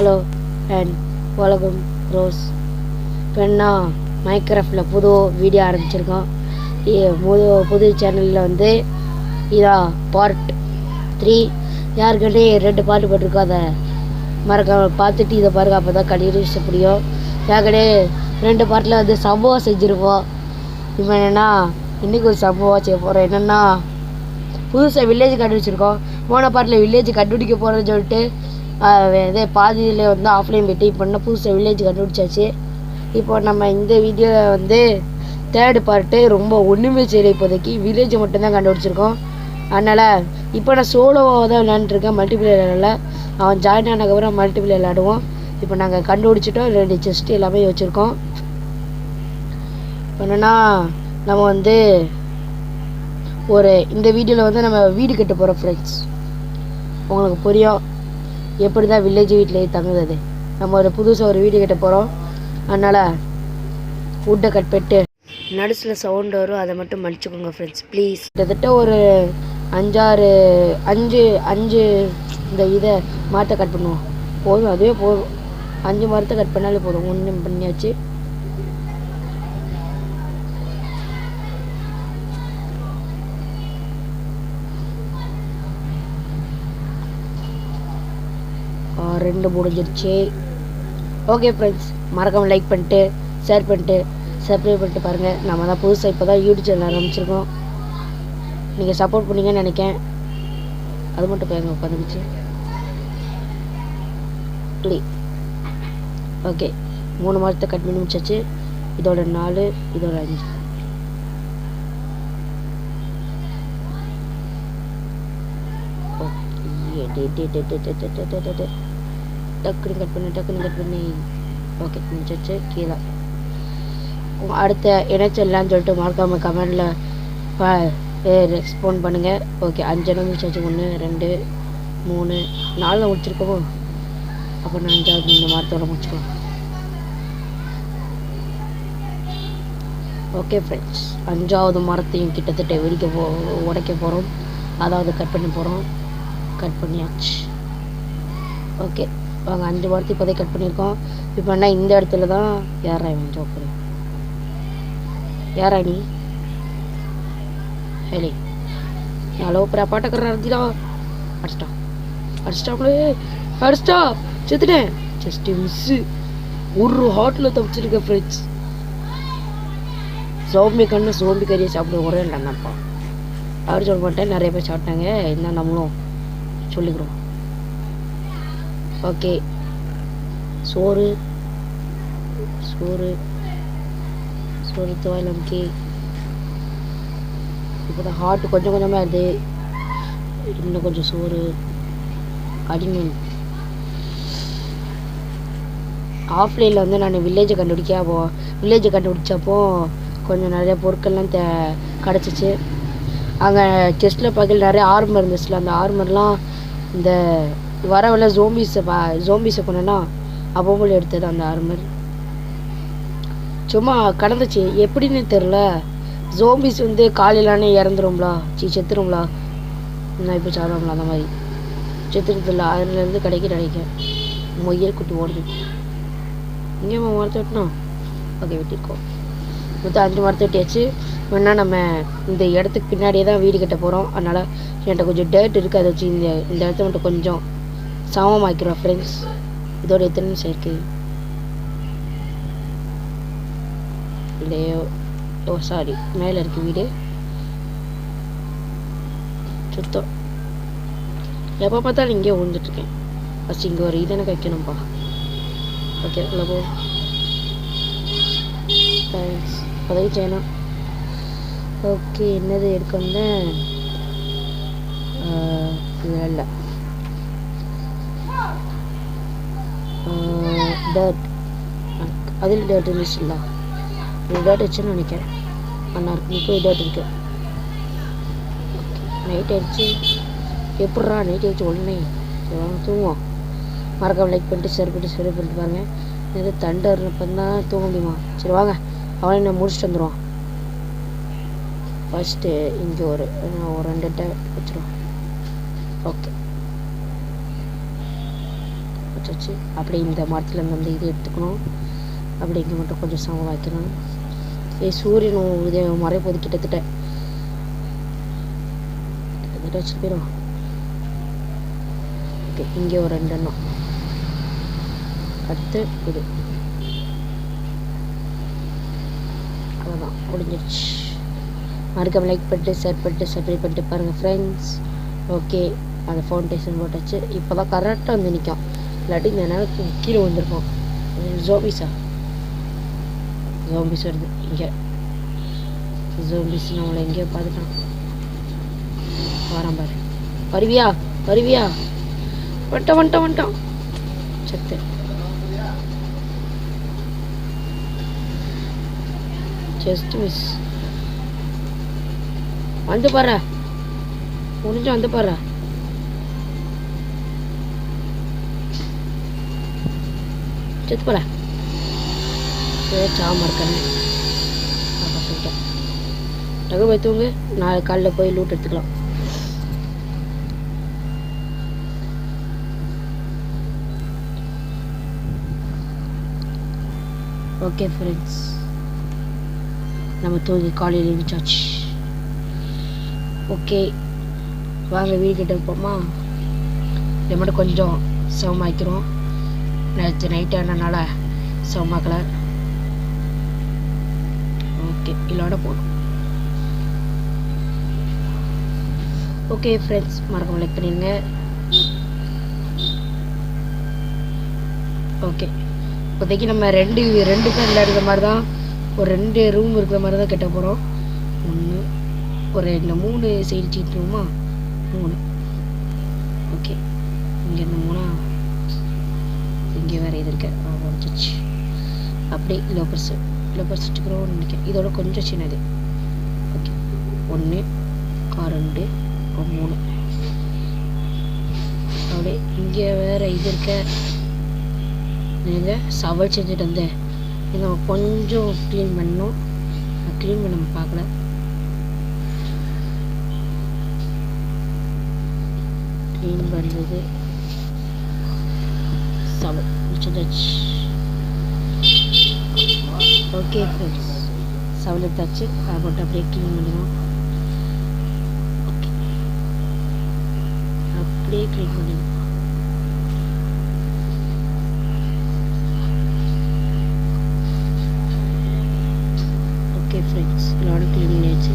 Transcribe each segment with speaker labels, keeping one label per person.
Speaker 1: Hello and வணக்கம் rose. இப்போ மைக்ராஃப்டில் புது வீடியோ ஆரம்பிச்சிருக்கோம். புது சேனலில் வந்து இதான் பார்ட் 3. யாருக்கிட்டே 2 பாட்டு போட்டிருக்கோம். அதை மறக்காம பார்த்துட்டு இதை பாருங்க. அப்போ தான் கண்டினியூஸ் முடியும். யாருக்கிட்டே 2 பாட்டில் வந்து சம்பவம் செஞ்சுருப்போம். இப்போ என்னென்னா இன்றைக்கி ஒரு சம்பவம் செய்ய போகிறோம். என்னென்னா புதுசாக வில்லேஜ் கண்டுபிடிச்சிருக்கோம். போன பாட்டில் வில்லேஜ் கண்டுபிடிக்க போகிறேன்னு சொல்லிட்டு இதே பாதியில் வந்து ஆஃப்லைன் போய்ட்டு இப்போ என்ன புதுசாக வில்லேஜ் கண்டுபிடிச்சாச்சு. இப்போ நம்ம இந்த வீடியோவில் வந்து 3rd பார்ட்டு ரொம்ப ஒன்றுமே செய்யலை. இப்போதைக்கு வில்லேஜ் மட்டும்தான் கண்டுபிடிச்சிருக்கோம். அதனால் இப்போ நான் சோலோவாக தான் விளையாண்டுருக்கேன். மல்டிபிளேயர் விளையாடல. அவன் ஜாயின் ஆனதுக்கப்புறம் மல்டிபிளேயர் விளையாடுவோம். இப்போ நாங்கள் கண்டுபிடிச்சிட்டோம். 2 செஸ்ட் எல்லாமே வச்சுருக்கோம். என்னென்னா நம்ம வந்து இந்த வீடியோவில் வந்து நம்ம வீடு கட்ட போகிறோம் ஃப்ரெண்ட்ஸ். உங்களுக்கு புரியும் எப்படி தான் வில்லேஜ் வீட்டிலேயே தங்குறது. நம்ம புதுசாக ஒரு வீடு கட்ட போகிறோம். அதனால் வுட்டை கட் பண்ணிட்டு நடுசில் சவுண்டு வரும், அதை மட்டும் மன்னிச்சுக்கோங்க ஃப்ரெண்ட்ஸ் ப்ளீஸ். கிட்டத்தட்ட ஒரு 5 இந்த இதை மரத்தை கட் பண்ணுவோம். போதும், அதுவே போதும். 5 மரத்தை கட் பண்ணாலே போதும். 1 பண்ணியாச்சு. ரெண்டு முடிஞ்சிருச்சு. ஓகே ஃப்ரெண்ட்ஸ், மறக்காமல் லைக் பண்ணிட்டு ஷேர் பண்ணிட்டு சப்ஸ்கிரைப் பண்ணிட்டு பாருங்கள். நம்ம தான் புதுசாக இப்போ தான் யூடியூப் சேனல் ஆரம்பிச்சிருக்கோம். நீங்கள் சப்போர்ட் பண்ணீங்கன்னு நினைக்கேன். அது மட்டும் போய் உட்காந்துருச்சு. ஓகே, 3 மரத்தை கட் பண்ணி முடிச்சாச்சு. இதோட 4, இதோட 5. டக்குனு கட் பண்ணி ஓகே முடிச்சாச்சு. கீழே அடுத்த இணைச்சல்லான்னு சொல்லிட்டு மறக்காமல் கமெண்டில் ரெஸ்பாண்ட் பண்ணுங்கள். ஓகே, 5 முடிச்சாச்சு. 1 2 3 4 முடிச்சிருக்கோமோ. அப்போ நான் 5வது இந்த மரத்தோட முடிச்சுக்கோம். ஓகே ஃப்ரெண்ட்ஸ், 5வது மரத்தையும் கிட்டத்தட்ட உடைக்க போகிறோம். அதாவது கட் பண்ண போகிறோம். கட் பண்ணியாச்சு. ஓகே வாங்க, 5 மரத்தை இப்போதைக்கு கட் பண்ணியிருக்கோம். இப்போ என்ன இந்த இடத்துல தான் யாரா ஜோக்கரு, யாரா நீ? ஹேலி ஹலோ பாட்டக்காரன் அடிச்சிடா. அடிச்சிட்டா செத்துட்டேன். Just miss. ஒரு ஹாட்டில் தப்பிச்சிருக்கேன் ஃப்ரெண்ட்ஸ். சோம்பி கறியை சாப்பிட ஒரே இல்லைன்னாப்பா அப்படி சொல்ல மாட்டேன். நிறைய பேர் சாப்பிட்டாங்க. என்ன நம்மளும் சொல்லிக்கிறோம். ஓகே, சோறு துவாயில் நமக்கு இப்போ தான் ஹார்ட் கொஞ்சம் கொஞ்சமாக இருக்குது. இன்னும் கொஞ்சம் சோறு அடிமீன். ஆஃப்லைனில் வந்து நான் வில்லேஜை கண்டுபிடிச்சப்போ கொஞ்சம் நிறைய பொருட்கள்லாம் கிடச்சிச்சு. அங்கே செஸ்ட்டில் பக்கத்தில் நிறைய ஆர்மர் இருந்துச்சுல. அந்த ஆர்மர்லாம் இந்த வரவில்ல ஜோம்பிஸை கொண்டா அப்போ எடுத்தது. அந்த ஆர்மர் சும்மா கடந்துச்சு. எப்படின்னு தெரில. ஜோம்பிஸ் வந்து காலையிலானே இறந்துரும்லா, செத்துரும்லா. நான் இப்போ சாப்பிடும்ல அந்த மாதிரி செத்துருதில்ல. அதுலேருந்து கிடைக்க முயல் குட்டி ஓடுது. இங்கே மரத்தை வெட்டணும். ஓகே, வெட்டியிருக்கோம். மொத்தம் 5 மரத்தை வெட்டியாச்சு. வேணா நம்ம இந்த இடத்துக்கு பின்னாடியே தான் வீடு கட்ட போகிறோம். அதனால் என்கிட்ட கொஞ்சம் டேட் இருக்குது. அதை வச்சு இந்த இடத்த மட்டும் கொஞ்சம் சமமாக்கிறோம் ஃப்ரெண்ட்ஸ். இதோட எத்தனை நிமிஷம் இருக்குது இல்லையோ? சாரி, மேலே இருக்குது வீடு. சுத்தம் எப்போ பார்த்தாலும் இங்கே விழுந்துட்டுருக்கேன். ஃபஸ்ட் இங்கே ஒரு இது எனக்கு வைக்கணும்ப்பா. ஓகே, இல்லை போ. தேங்க்ஸ், உதவி செய்யணும். ஓகே, என்னது எடுக்க வந்தேன்? இல்லை டர்ட். அதில் டர்ட் இருந்துச்சுல்ல. இது டர்ட் வச்சுன்னு நினைக்கிறேன். அண்ணா இருக்கு. இப்போ டர்ட் இருக்கு. நைட் ஆயிடுச்சு. எப்பட்றா நைட் ஆயிடுச்சு உடனே? சரி வாங்க தூங்குவோம். மறக்காம லைக் பண்ணிட்டு ஷேர் பண்ணிட்டு பாருங்க. எது தண்டர் இப்போ தான் தூங்க முடியுமா? சரி வாங்க, அவளை நான் முடிச்சுட்டு வந்துடுவோம். ஃபஸ்ட்டு இங்கே ஒரு 2 டேட் வச்சுருவோம். ஓகே வச்சாச்சு. அப்படியே இந்த மரத்துலேருந்து வந்து இது எடுத்துக்கணும். அப்படி இங்கே மட்டும் கொஞ்சம் சமம் வைக்கணும். சூரியன் உதயம் மறைப்போது கிட்டத்தட்ட வச்சுட்டு போயிடும். ஓகே, இங்கே ஒரு 2 எண்ணம். அடுத்து இது அவ்வளோதான், முடிஞ்சிடுச்சு. மறக்காம லைக் பண்ணிட்டு ஷேர் பண்ணிட்டு சப்ஸ்கிரைப் பண்ணிட்டு பாருங்கள் ஃப்ரெண்ட்ஸ். ஓகே, அந்த ஃபவுண்டேஷன் போட்டாச்சு. இப்போ தான் கரெக்டாக வந்து நிற்கும், இல்லாட்டி இந்த நேரத்துக்கு கீழே வந்திருக்கோம். ஜோம்பிஸா ஜோம்பிஸ் வருது இங்கே. ஜோம்பிஸ் நம்மளை எங்கேயோ பார்த்துட்டான். வரான் பாரு. வருவியா வருவியா? வந்துட்டான். சத்து ஜஸ்ட் மிஸ். வந்து பாரு, முடிஞ்சு வந்து பாரு. செத்து போல சாம இருக்கேன். சொல்லிட்டேன் டக்கு போய் தூங்கு. நாளை காலைல போய் லூட் எடுத்துக்கலாம். ஓகே ஃப்ரெண்ட்ஸ், நம்ம தூங்கி காலையில் எழுந்திரிச்சாச்சு. ஓகே, வாங்க வீடு கிட்ட இருப்போமா. இதை மட்டும் கொஞ்சம் சமமாக்கிறோம். நேற்று நைட்டு ஆனதுனால சமமாக்கலை. ஓகே, இல்லோட போகணும். ஓகே ஃப்ரெண்ட்ஸ், மறக்காம லைக் பண்ணிடுங்க. ஓகே, இப்போதைக்கு நம்ம ரெண்டு பேர் விளையாடுற மாதிரி தான், ஒரு 2 ரூம் இருக்கிற மாதிரி தான் கட்ட போகிறோம். 1 ஒரு 2 3 சைடு சீட் ரூமா 3. ஓகே, இங்கேருந்து 3 இங்கே வேறு இது இருக்க வந்துச்சு. அப்படி லோப்பர் சுட்டுக்கிறோம் நினைக்கிறேன். இதோட கொஞ்சம் சின்னது. ஓகே, 1 2 3. அப்படியே இங்கே வேறு இது இருக்க. நீங்கள் சவால் செஞ்சுட்டு வந்தேன். இதை கொஞ்சம் க்ளீன் பண்ணணும். க்ளீன் பண்ண நம்ம பார்க்கல. க்ளீன் பண்ணுறது சவால் முடிச்சதாச்சு. ஓகே ஃப்ரெண்ட்ஸ், சவால் எடுத்தாச்சு. அதை போட்டு அப்படியே க்ளீன் பண்ணிடுவோம். ஓகே, அப்படியே க்ளீன் பண்ணிடுவோம். ஓகே ஃப்ரெண்ட்ஸ், இதோட க்ளீன் பண்ணியாச்சு.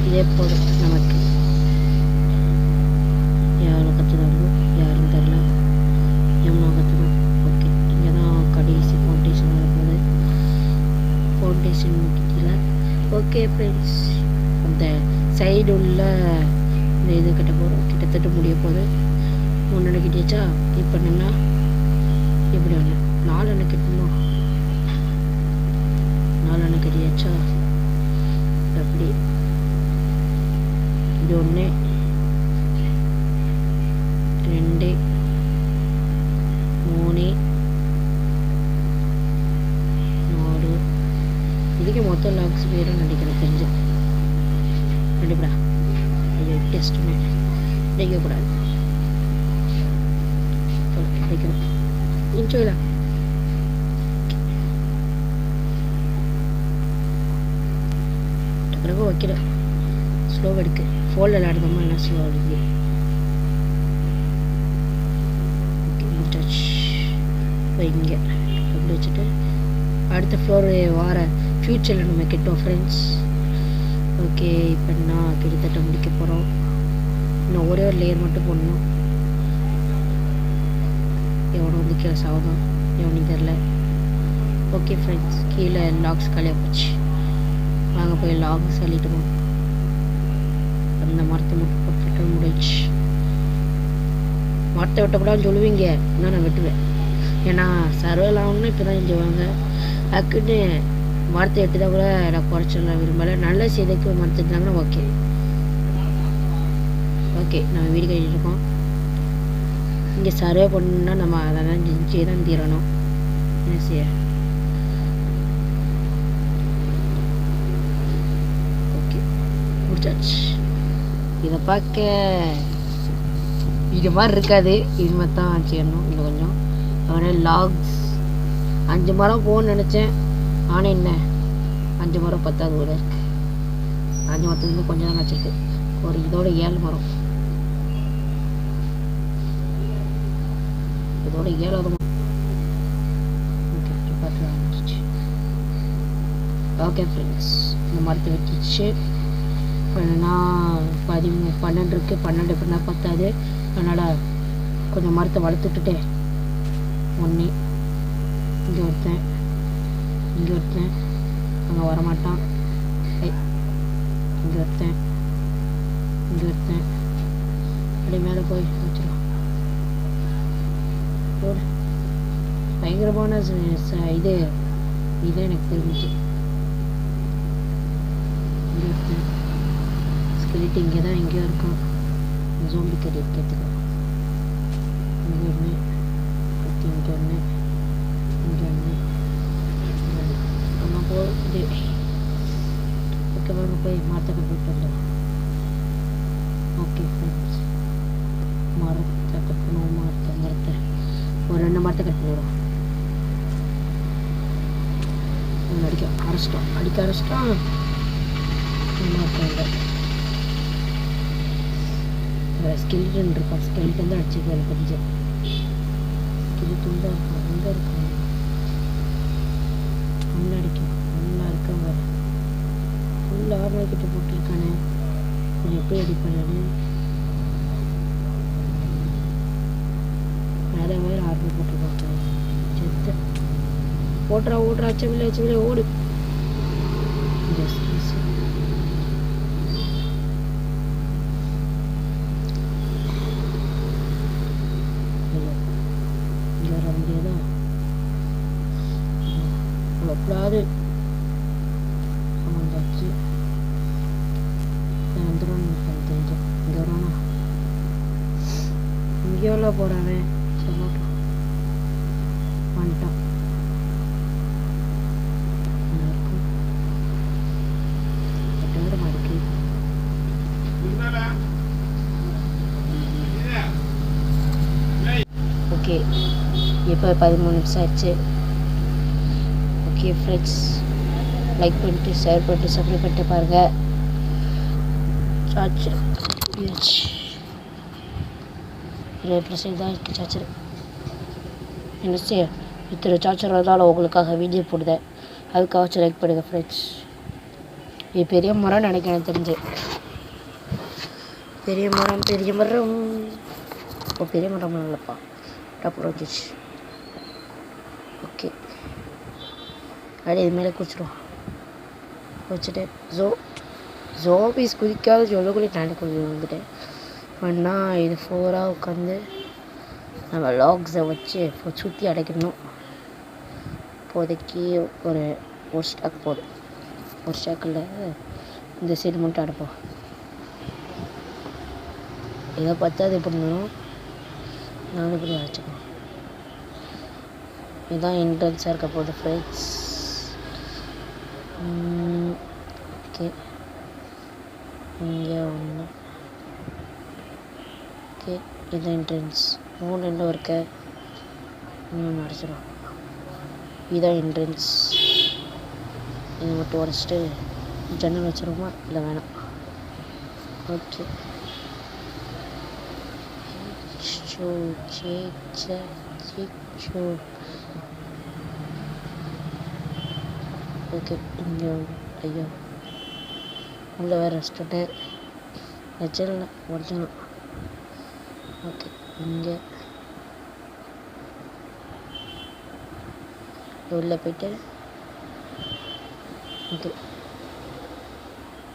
Speaker 1: இதே போல் நமக்கு யாரும் கற்றுதாங்க, யாரும் தெரில, எவ்வளோ கற்றுதான். ஓகே, இங்கே தான் கடைசி ஃபவுண்டேஷன் வரப்போகுது. ஃபவுண்டேஷன் கீழே. ஓகே ஃப்ரெண்ட்ஸ், அந்த சைடு உள்ள இந்த இது கட்ட போகிறோம். கிட்டத்தட்ட முடிய போகுது. 1 கிட்டியாச்சா. இப்போ என்னென்னா எப்படி 4 கட்டணும். 4 கட்டியாச்சா. அப்படி இது 1 2 3 4. இதுக்கு மொத்தம் லாக்ஸ் பேரும் நினைக்கிறேன் தெரிஞ்சு. கண்டிப்பா இது டெஸ்ட் நினைக்கக்கூடாது. நினைக்கிறோம் இன்ச்சோயில பிறகு வைக்கிற ஸ்லோ எடுக்கு. ஃபோனில் விளையாடுறோமா என்ன ஸ்லோ எடுக்கு. இப்போ இங்கே அப்படி வச்சுட்டு அடுத்த ஃப்ளோர் வார ஃப்யூச்சரில் நம்ம கெட்டோம் ஃப்ரெண்ட்ஸ். ஓகே, இப்போ நான் கிட்டத்தட்ட முடிக்க போகிறோம். இன்னும் ஒரே ஒரு லேயர் மட்டும் போடணும். எவனோ வந்து கீழே சாவதான், எவனையும் தெரில. ஓகே ஃப்ரெண்ட்ஸ், கீழே லாக்ஸ் காலியாக போச்சு. வாங்க போய் லாக்ஸ் அள்ளிட்டுவோம். அந்த மரத்தை மட்டும் போட்டு முடிச்சு. மரத்தை வெட்டக்கூடாதுன்னு சொல்லுவீங்க, இன்னும் நான் வெட்டுவேன். ஏன்னா சர்வல் ஆகணும்னு இப்போ தான் செஞ்சுவாங்க. அதுக்குன்னு மரத்தை வெட்டுதான் கூட நான் குறைச்சிடலாம் விரும்பலை. நல்ல செய்திக்கு மரத்தை எடுத்தாங்கன்னா ஓகே. ஓகே, நம்ம வீடு கட்டிட்டு இருக்கோம். இங்கே சர்வே பண்ணணுன்னா நம்ம அதெல்லாம் செஞ்சே தான் தீரணும். என்ன செய்ய. ஓகே, முடிச்சாச்சு. இதை பார்க்க இது மாதிரி இருக்காது, இது மாதிரி தான் செய்யணும். இன்னும் கொஞ்சம் அதனால் லாக்ஸ் 5 மரம் போகணும்னு நினச்சேன். ஆனால் என்ன 5 மரம் 10வது கூட இருக்குது. 5 மரத்துலேருந்து கொஞ்சம் தான் வச்சுருக்கு. ஒரு இதோட 7 மரம், இதோட 7வது மரம். ஓகே ஃப்ரெண்ட்ஸ், இந்த மரத்தை வச்சிச்சு. இப்போனா 12 இருக்குது. 12 எப்படின்னா 10வது. அதனால் கொஞ்சம் மரத்தை வளர்த்துட்டுட்டு ஒன்று இங்கே ஒருத்தன், இங்கே ஒருத்தன், அங்கே வரமாட்டான். இங்கே ஒருத்தன், இங்கே ஒருத்தன், அப்படி மேலே போய் வச்சிடும். பயங்கரமான இது இதுதான் எனக்கு தெரிஞ்சிச்சு. இங்கே ஒருத்தன் ஸ்கெலிட் இங்கே தான் எங்கேயோ இருக்கும். ஜோம்பி கறி கேட்டுக்கோ. இங்கே ஒன்று, இங்கே ஒன்று, இங்கே ஒன்று, நம்ம போகுது. ஓகே வாங்க போய் மரத்தை கட் பண்ணலாம். ஓகே ஃப்ரெண்ட்ஸ், மரத்தை கட் பண்ணுவோம். மரத்தை ஒரு 2 மரத்தை கட் பண்ணிடுவோம். அடிக்க அரைச்சிட்டோம். ஸ்கெலிட்டன் இருக்கான். ஸ்கெலிட்டன் தான் அடிச்சுக்கலாம். கொஞ்சம் ஸ்கெலிட்டன் தான் இருக்கும். அங்கே இருக்கும். நல்லா அடிக்கும். நல்லா இருக்காங்க. ஃபுல் ஆர்மர் கிட்ட போட்டிருக்கானே. கொஞ்சம் எப்படி அடிப்பானு மேலே வேறு ஆர்மர் போட்டிருக்காங்க. செத்து ஓடுறா அச்சவில்லை ஓடு. இங்கே வர முடியாதா? கூடாது. வந்தாச்சு. வந்துடும் தெரிஞ்சு. இங்கே வரானா? இங்கே எவ்வளோ போகிறானே. சரி வந்துட்டான். ஓகே, இப்போ 13 நிமிஷம் ஆயிடுச்சு. ஓகே ஃப்ரெண்ட்ஸ், லைக் பண்ணிட்டு ஷேர் பண்ணிட்டு சப்ஸ்கிரைப் பண்ணிட்டு பாருங்கள். சார்ஜர் ப்ளஸ் தான் இருக்குது. சார்ஜர் என்ன செய்ய இத்தனை சார்ஜர் வந்தாலும் உங்களுக்காக வீடியோ போடுதேன். அதுக்காக லைக் பண்ணுங்கள் ஃப்ரெண்ட்ஸ். இது பெரிய மரம் நினைக்கிறேன் தெரிஞ்சு. பெரிய மரம் பெரிய மரம் இல்லைப்பா. அப்புறம் வந்துச்சு. ஓகே, அப்படியே இது மேலே குச்சிட்டு ஜோபீஸ் குதிக்காத சொல்லக்கூடிய நானே கொஞ்சம் வந்துட்டேன். பண்ணால் இது 4ஆக உட்காந்து நம்ம லாக்ஸை வச்சு சுற்றி அடைக்கணும். இப்போதைக்கு ஒரு ஸ்டாக் போதும். ஒரு ஸ்டாக்கில் இந்த சைடு மட்டும் அடைப்போம். இதை 10வது பண்ணணும். நான் இப்படி அழைச்சிக்கணும். இதுதான் என்ட்ரன்ஸாக இருக்க போகுது ஃப்ரெண்ட்ஸ். ஓகே, இங்கே ஒன்று. ஓகே, இதுதான் என்ட்ரன்ஸ். 3 இன்னும் இருக்க. இன்னும் அடைச்சிடும். இதுதான் என்ட்ரன்ஸ். இது மட்டும் உடச்சிட்டு ஜன்னல் வச்சுருவோமா? இல்லை வேணாம். Okay, okay. இங்கே ஐயோ உள்ள வேறு ரெஸ்டாரண்ட்டு வச்சிடல ஒரிஜினல். ஓகே, இங்கே உள்ளே போய்ட்டு ஓகே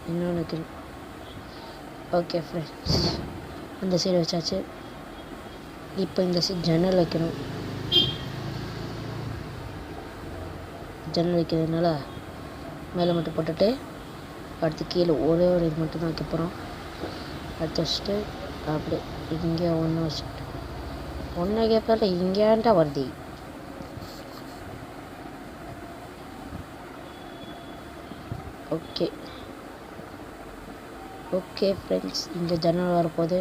Speaker 1: இன்னொன்று வைக்கணும். ஓகே ஃப்ரெண்ட்ஸ், அந்த சைடு வச்சாச்சு. இப்போ இந்த சைடு ஜன்னல் வைக்கணும். ஜன்னல் வைக்கிறதுனால மேலே மட்டும் போட்டுட்டு அடுத்து கீழே ஒரே ஒரு இது மட்டும் தான் வைக்க போகிறோம். அடுத்து வச்சுட்டு அப்படியே இங்கே ஒன்று வச்சுட்டு ஒன்று கேட்பால இங்கேண்டா வருது. ஓகே ஓகே ஃப்ரெண்ட்ஸ், இங்கே ஜன்னல் வரப்போகுது.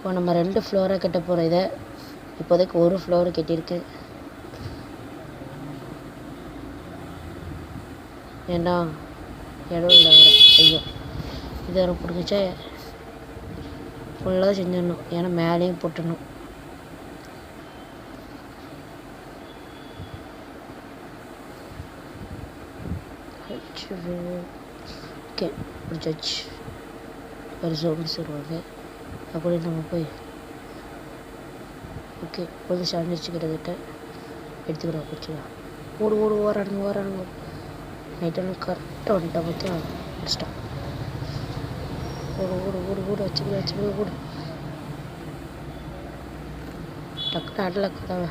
Speaker 1: இப்போ நம்ம 2 ஃப்ளோராக கட்ட போகிறோம். இதை இப்போதைக்கு ஒரு ஃப்ளோரு கட்டியிருக்கு. ஏன்னா இடம் இல்லை வேறு. ஐயோ இதை வர பிடிச்சா ஃபுல்லாக செஞ்சிடணும். ஏன்னா மேலேயும் போட்டுடணும். ஓகே பிடிச்சாச்சு. ஒரு ஜோம்பிஸ் வருவாங்க. அப்படி நம்ம போய் ஓகே கொஞ்சம் சாண்டிச்சு கிட்டத்தட்ட எடுத்துக்கிறோம். பிடிச்சிக்கலாம். ஓடு ஓடு ஓராடுங்க. நைட்டெல்லாம் கரெக்டாக வந்துட்டா பார்த்தியா முடிச்சிட்டான். ஓடு வச்சுக்க ஓடு. டக்குனு அடலக்கு தான்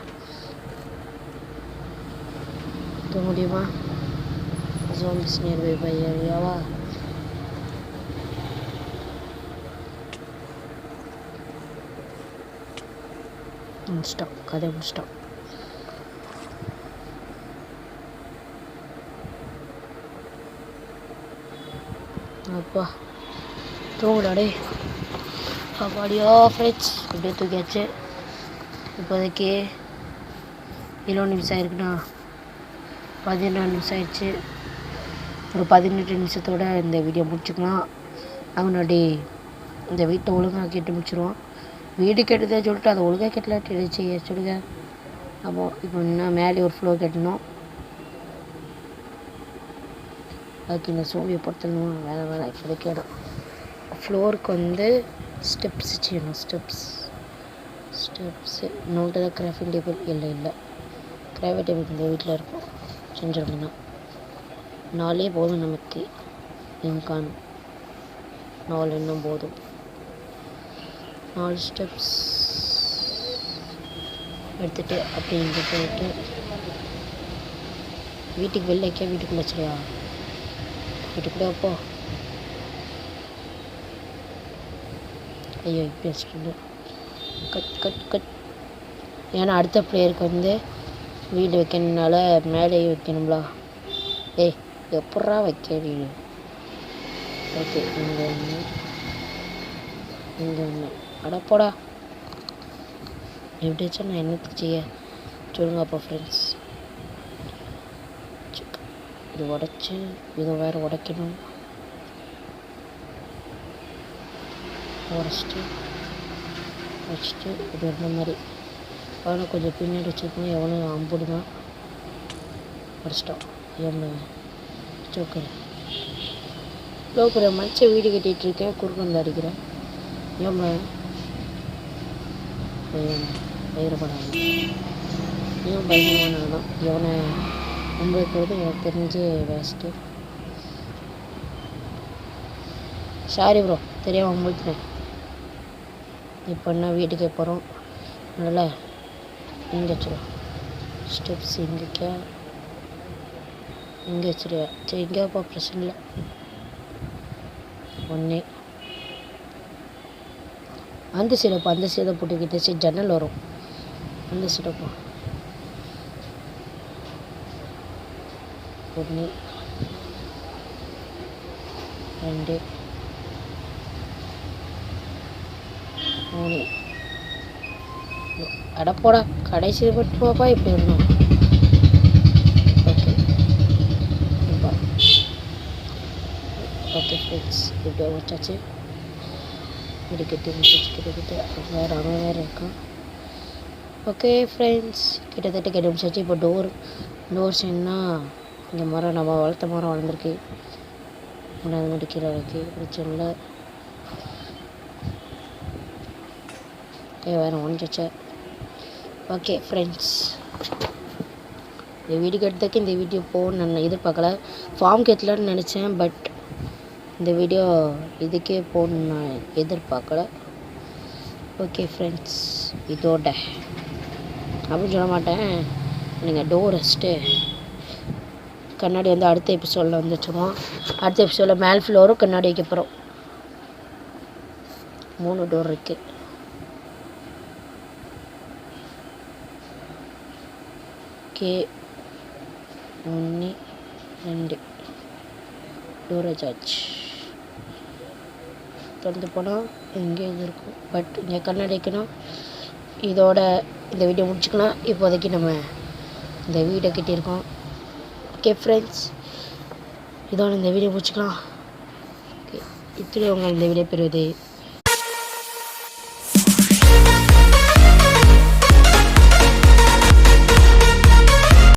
Speaker 1: தூங்க முடியுமா? zombies nearby by area. முடிச்சிட்டோம். கதை முடிச்சிட்டோம். அப்பா தூங்கடாடே. அப்பாடியோ ஃப்ரெண்ட்ஸ் இப்படியே தூக்கியாச்சு. இப்போதைக்கு 20 நிமிஷம் ஆயிருக்குண்ணா. 14 நிமிஷம் ஆயிடுச்சு. ஒரு 18 நிமிஷத்தோடு இந்த வீடியோ முடிச்சுக்கலாம். முன்னாடி இந்த வீட்டை ஒழுங்காக கேட்டு முடிச்சிடுவோம். வீடு கேட்டதே சொல்லிட்டு அதை ஒழுங்காக கேட்டலாட்டி செய்ய சொல்லுங்க. அப்போ இப்போ இன்னும் மேலே ஒரு ஃப்ளோர் கட்டணும். அதுக்கு இந்த சோவியை பொறுத்தணும். வேலை இப்போதைக்கு இடம் ஃப்ளோருக்கு ஸ்டெப்ஸ் செய்யணும். ஸ்டெப்ஸு நோட்டு தான் கிராஃபிங் டேபிள் இல்லை கிராஃபிங் டேபிள் இந்த வீட்டில் இருக்கும். செஞ்சிடணும்னா 4 போதும் நமக்கு. காணும் 4 இன்னும் போதும். 4 ஸ்டெப்ஸ் எடுத்துகிட்டு அப்படி இங்கே போயிட்டு வீட்டுக்கு வெளில வைக்க வீட்டுக்குள்ளே வச்சிருவா. வீட்டுக்குள்ளே அப்போ ஐயோ இப்படி வச்சுட்டு கட். ஏன்னா அடுத்த பிளேயருக்கு வீடு வைக்கணுனால மேலேயே வைக்கணும்ல. எப்பட்றா வைக்க வீடு? ஓகே இங்கே ஒன்று அடப்போடா. எப்படி வச்சா நான் என்னத்துக்கு செய்ய சொல்லுங்க அப்போ ஃப்ரெண்ட்ஸ். இது உடச்சி இதை வேறு உடைக்கணும். வச்சுட்டு இது இருந்த மாதிரி அவனை கொஞ்சம் பின்னாடி வச்சுருக்கோம். எவனும் அம்புடுதான் உடச்சிட்டான். எவ்வளோ லோக்கரை மச்ச வீடு கட்டிகிட்டு இருக்கேன். குறுக்கந்து அடிக்கிறேன். எவ்வளோ பயிரப்படாது. ஏன் பயங்கரமானதான் எவனை உங்களுக்கு எனக்கு தெரிஞ்சு வேஸ்ட்டு. சாரி ப்ரோ தெரியாமல் உங்களுக்கு. இப்போ என்ன வீட்டுக்கே போகிறோம். நல்லா இங்கே வச்சுருவோம். ஸ்டெப்ஸ் இங்கே வச்சுருவேன். சரி இங்கே வைப்பா பிரச்சனை இல்லை. ஒன்று அந்த சைடை போட்டுக்கிட்டு சரி ஜன்னல் வரும். அந்த சைடப்போ 1 2 3 அடப்போடா கடைசி பட்டுவாப்பா இப்படி வரணும். ஓகே ஃப்ரெண்ட்ஸ் இப்படி வச்சாச்சு. இப்படி கட்டி முடிச்சுக்கிட்டு வேறு இருக்கான். ஓகே ஃப்ரெண்ட்ஸ் கிட்டத்தட்ட கட்டி முடிச்சாச்சு. இப்போ டோர்ஸ் என்ன இங்கே மரம் நம்ம வளர்த்த மரம் வளர்ந்துருக்கு. அது மட்டும் கீழே இருக்குது பிரச்சனை இல்லை. வேறு ஒன்றுச்சா. ஓகே ஃப்ரெண்ட்ஸ் இந்த வீடியோ எடுத்ததுக்கு இந்த வீடியோ போகணும்னு நான் எதிர்பார்க்கல. ஃபார்ம் கேட்கலான்னு நினச்சேன். பட் இந்த வீடியோ இதுக்கே போகணுன்னு நான் எதிர்பார்க்கல. ஓகே ஃப்ரெண்ட்ஸ் இதோட அப்படின்னு சொல்ல மாட்டேன். நீங்கள் டோர் வச்சுட்டு கண்ணாடி அடுத்த எபிசோடில் வச்சுருவோம். அடுத்த எபிசோடில் மேல் ஃப்ளோரும் கண்ணாடி வைக்க போகிறோம். 3 டோர் இருக்குது. ஓகே 1 2 டோர் வச்சாச்சு. திறந்து போனால் இங்கே இது இருக்கும். பட் இங்கே கண்ணடைக்கணும். இதோட இந்த வீடியோ முடிச்சுக்கலாம். இப்போதைக்கு நம்ம இந்த வீடை கட்டியிருக்கோம். ஓகே ஃப்ரெண்ட்ஸ், இதோட இந்த வீடியோ முடிச்சுக்கலாம். ஓகே, இத்துடன் உங்கள் இந்த வீடியோ பெறுவது